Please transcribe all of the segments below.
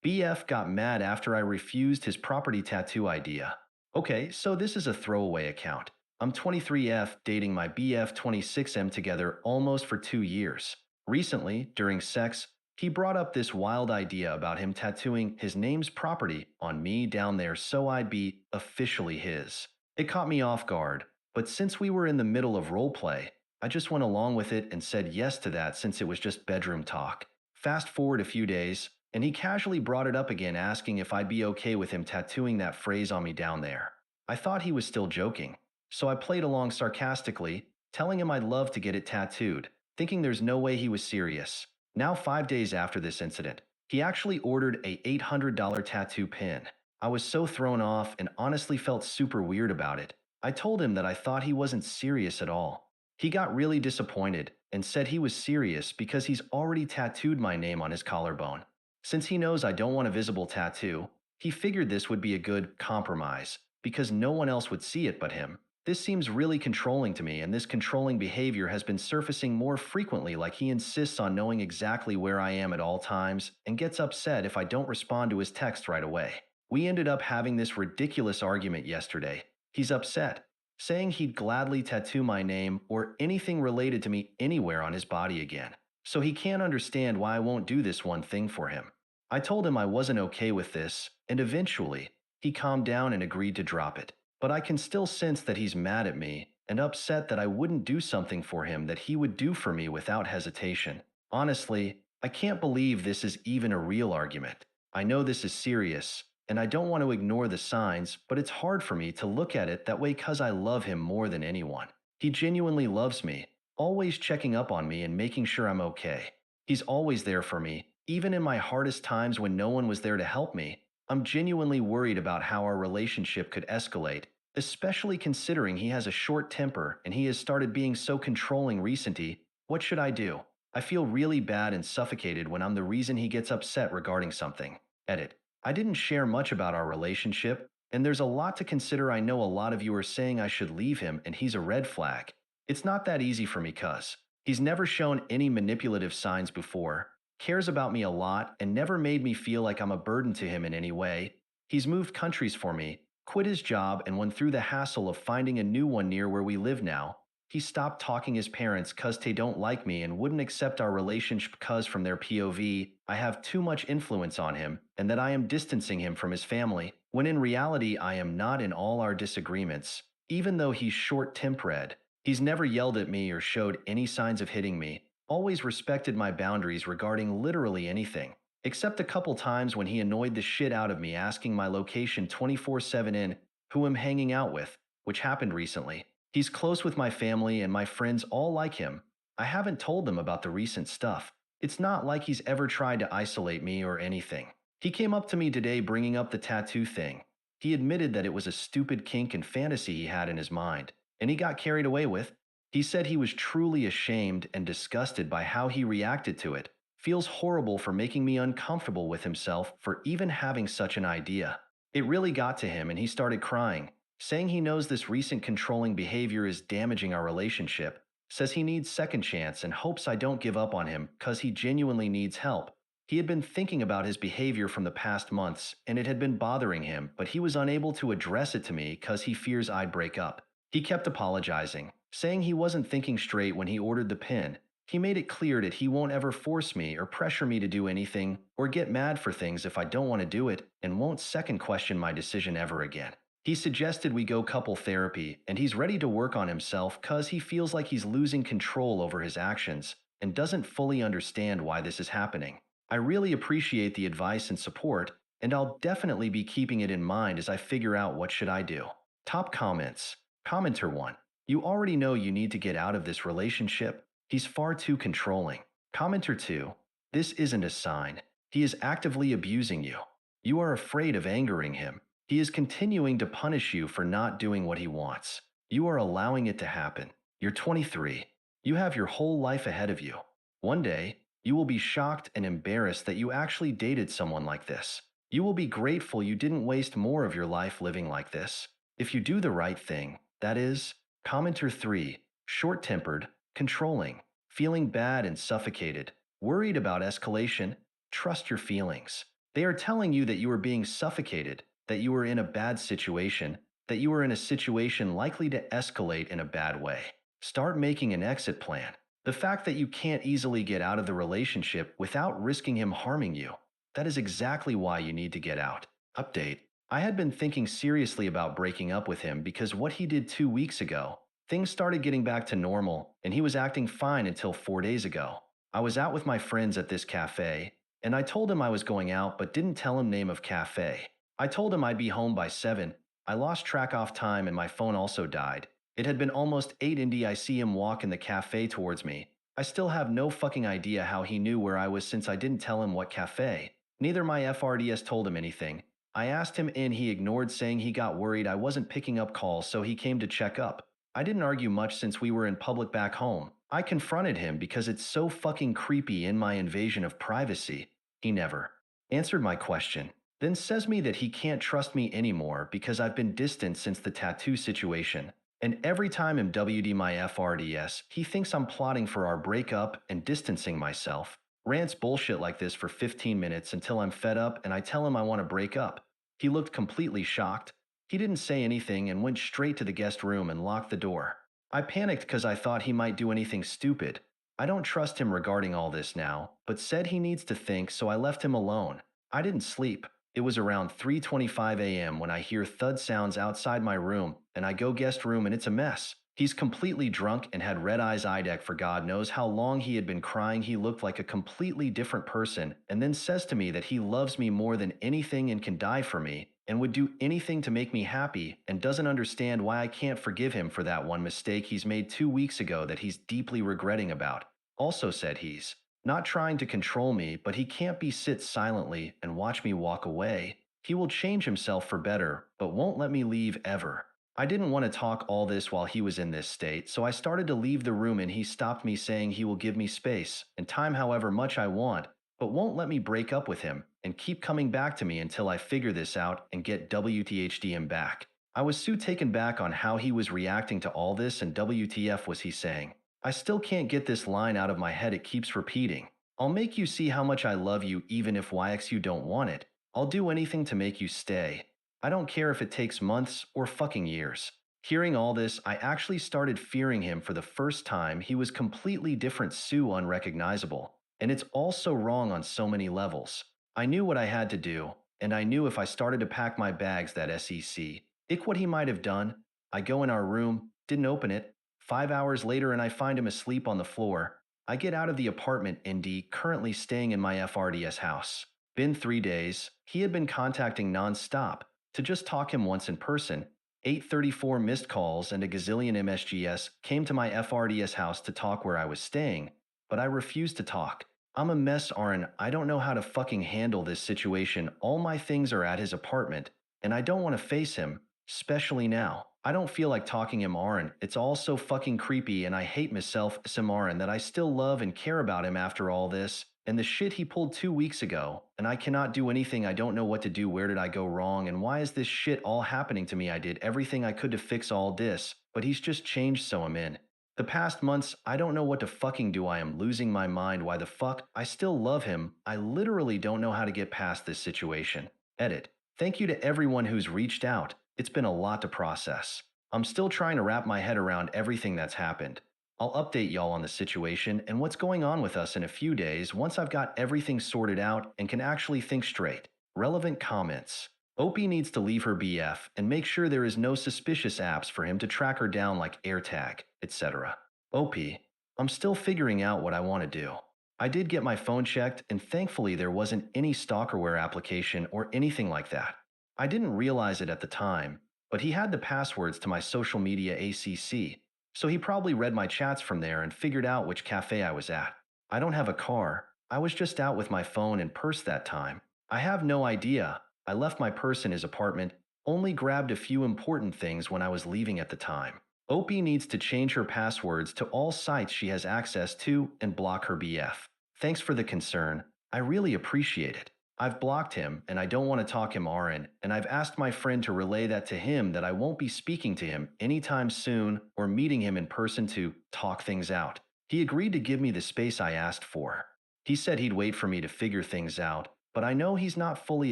BF got mad after I refused his property tattoo idea. Okay, so this is a throwaway account. I'm 23F dating my BF 26M together almost for 2 years. Recently, during sex, he brought up this wild idea about him tattooing his name's property on me down there so I'd be officially his. It caught me off guard, but since we were in the middle of roleplay, I just went along with it and said yes to that since it was just bedroom talk. Fast forward a few days, and he casually brought it up again, asking if I'd be okay with him tattooing that phrase on me down there. I thought he was still joking, so I played along sarcastically, telling him I'd love to get it tattooed, thinking there's no way he was serious. Now, 5 days after this incident, he actually ordered a $800 tattoo pin. I was so thrown off and honestly felt super weird about it. I told him that I thought he wasn't serious at all. He got really disappointed and said he was serious because he's already tattooed my name on his collarbone. Since he knows I don't want a visible tattoo, he figured this would be a good compromise because no one else would see it but him. This seems really controlling to me, and this controlling behavior has been surfacing more frequently, like he insists on knowing exactly where I am at all times and gets upset if I don't respond to his text right away. We ended up having this ridiculous argument yesterday. He's upset, saying he'd gladly tattoo my name or anything related to me anywhere on his body again. So he can't understand why I won't do this one thing for him. I told him I wasn't okay with this, and eventually, he calmed down and agreed to drop it. But I can still sense that he's mad at me and upset that I wouldn't do something for him that he would do for me without hesitation. Honestly, I can't believe this is even a real argument. I know this is serious, and I don't want to ignore the signs, but it's hard for me to look at it that way because I love him more than anyone. He genuinely loves me, always checking up on me and making sure I'm okay. He's always there for me, even in my hardest times when no one was there to help me. I'm genuinely worried about how our relationship could escalate, especially considering he has a short temper and he has started being so controlling recently. What should I do? I feel really bad and suffocated when I'm the reason he gets upset regarding something. Edit. I didn't share much about our relationship, and there's a lot to consider. I know a lot of you are saying I should leave him and he's a red flag. It's not that easy for me cuz he's never shown any manipulative signs before, cares about me a lot, and never made me feel like I'm a burden to him in any way. He's moved countries for me, quit his job, and went through the hassle of finding a new one near where we live now. He stopped talking his parents cuz they don't like me and wouldn't accept our relationship cuz from their POV, I have too much influence on him and that I am distancing him from his family, when in reality I am not in all our disagreements. Even though he's short-tempered, he's never yelled at me or showed any signs of hitting me, always respected my boundaries regarding literally anything, except a couple times when he annoyed the shit out of me asking my location 24/7 and who I'm hanging out with, which happened recently. He's close with my family and my friends all like him. I haven't told them about the recent stuff. It's not like he's ever tried to isolate me or anything. He came up to me today bringing up the tattoo thing. He admitted that it was a stupid kink and fantasy he had in his mind, and he got carried away with. He said he was truly ashamed and disgusted by how he reacted to it, feels horrible for making me uncomfortable with himself for even having such an idea. It really got to him and he started crying, saying he knows this recent controlling behavior is damaging our relationship, says he needs second chance and hopes I don't give up on him cuz he genuinely needs help. He had been thinking about his behavior from the past months and it had been bothering him, but he was unable to address it to me cuz he fears I'd break up. He kept apologizing, saying he wasn't thinking straight when he ordered the pin. He made it clear that he won't ever force me or pressure me to do anything or get mad for things if I don't want to do it, and won't second question my decision ever again. He suggested we go couple therapy, and he's ready to work on himself cuz he feels like he's losing control over his actions and doesn't fully understand why this is happening. I really appreciate the advice and support, and I'll definitely be keeping it in mind as I figure out what should I do. Top comments. Commenter 1. You already know you need to get out of this relationship. He's far too controlling. Commenter 2. This isn't a sign. He is actively abusing you. You are afraid of angering him. He is continuing to punish you for not doing what he wants. You are allowing it to happen. You're 23. You have your whole life ahead of you. One day, you will be shocked and embarrassed that you actually dated someone like this. You will be grateful you didn't waste more of your life living like this. If you do the right thing, that is. Commenter 3. Short-tempered, controlling, feeling bad and suffocated, worried about escalation. Trust your feelings. They are telling you that you are being suffocated, that you are in a bad situation, that you are in a situation likely to escalate in a bad way. Start making an exit plan. The fact that you can't easily get out of the relationship without risking him harming you, that is exactly why you need to get out. Update. I had been thinking seriously about breaking up with him because what he did 2 weeks ago, things started getting back to normal and he was acting fine until 4 days ago. I was out with my friends at this cafe, and I told him I was going out but didn't tell him name of cafe. I told him I'd be home by 7. I lost track off time and my phone also died. It had been almost 8 indy I see him walk in the cafe towards me. I still have no fucking idea how he knew where I was since I didn't tell him what cafe. Neither my FRDS told him anything. I asked him in, he ignored, saying he got worried I wasn't picking up calls, so he came to check up. I didn't argue much since we were in public back home. I confronted him because it's so fucking creepy in my invasion of privacy. He never answered my question. Then says me that he can't trust me anymore because I've been distant since the tattoo situation. And every time MWD my FRDS, he thinks I'm plotting for our breakup and distancing myself. Rants bullshit like this for 15 minutes until I'm fed up and I tell him I want to break up. He looked completely shocked. He didn't say anything and went straight to the guest room and locked the door. I panicked because I thought he might do anything stupid. I don't trust him regarding all this now, but said he needs to think, so I left him alone. I didn't sleep. It was around 3:25 a.m. when I hear thud sounds outside my room, and I go guest room and it's a mess. He's completely drunk and had red eyes Idec for God knows how long. He had been crying. He looked like a completely different person, and then says to me that he loves me more than anything and can die for me, and would do anything to make me happy, and doesn't understand why I can't forgive him for that one mistake he's made 2 weeks ago that he's deeply regretting about. Also said he's not trying to control me, but he can't be sit silently and watch me walk away. He will change himself for better, but won't let me leave ever. I didn't want to talk all this while he was in this state, so I started to leave the room and he stopped me saying he will give me space and time however much I want, but won't let me break up with him and keep coming back to me until I figure this out and get WTHDM back. I was so taken back on how he was reacting to all this, and WTF was he saying. I still can't get this line out of my head, it keeps repeating. I'll make you see how much I love you even if YX you don't want it. I'll do anything to make you stay. I don't care if it takes months or fucking years. Hearing all this, I actually started fearing him for the first time. He was completely different, so unrecognizable. And it's also wrong on so many levels. I knew what I had to do, and I knew if I started to pack my bags that ick what he might have done. I go in our room, didn't open it. 5 hours later and I find him asleep on the floor. I get out of the apartment, ND, currently staying in my FRDS house. Been 3 days. He had been contacting non-stop to just talk him once in person. 834 missed calls and a gazillion MSGS came to my FRDS house to talk where I was staying, but I refused to talk. I'm a mess, Aaron. I don't know how to fucking handle this situation. All my things are at his apartment, and I don't want to face him, especially now. I don't feel like talking him, Aaron. It's all so fucking creepy and I hate myself, Aaron, that I still love and care about him after all this. And the shit he pulled 2 weeks ago, and I cannot do anything. I don't know what to do. Where did I go wrong? And why is this shit all happening to me? I did everything I could to fix all this, but he's just changed, so I'm in. The past months, I don't know what to fucking do. I am losing my mind. Why the fuck? I still love him. I literally don't know how to get past this situation. Edit. Thank you to everyone who's reached out. It's been a lot to process. I'm still trying to wrap my head around everything that's happened. I'll update y'all on the situation and what's going on with us in a few days once I've got everything sorted out and can actually think straight. Relevant comments. Opie needs to leave her BF and make sure there is no suspicious apps for him to track her down like AirTag, etc. Opie, I'm still figuring out what I want to do. I did get my phone checked and thankfully there wasn't any stalkerware application or anything like that. I didn't realize it at the time, but he had the passwords to my social media ACC, so he probably read my chats from there and figured out which cafe I was at. I don't have a car. I was just out with my phone and purse that time. I have no idea. I left my purse in his apartment, only grabbed a few important things when I was leaving at the time. Opie needs to change her passwords to all sites she has access to and block her BF. Thanks for the concern. I really appreciate it. I've blocked him and I don't want to talk him, Aaron, and I've asked my friend to relay that to him that I won't be speaking to him anytime soon or meeting him in person to talk things out. He agreed to give me the space I asked for. He said he'd wait for me to figure things out, but I know he's not fully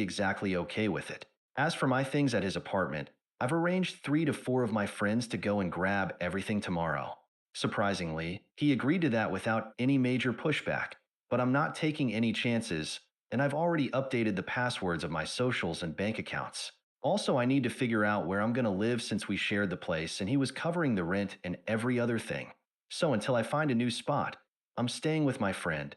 exactly okay with it. As for my things at his apartment, I've arranged 3 to 4 of my friends to go and grab everything tomorrow. Surprisingly, he agreed to that without any major pushback, but I'm not taking any chances, and I've already updated the passwords of my socials and bank accounts. Also, I need to figure out where I'm going to live since we shared the place and he was covering the rent and every other thing. So until I find a new spot, I'm staying with my friend,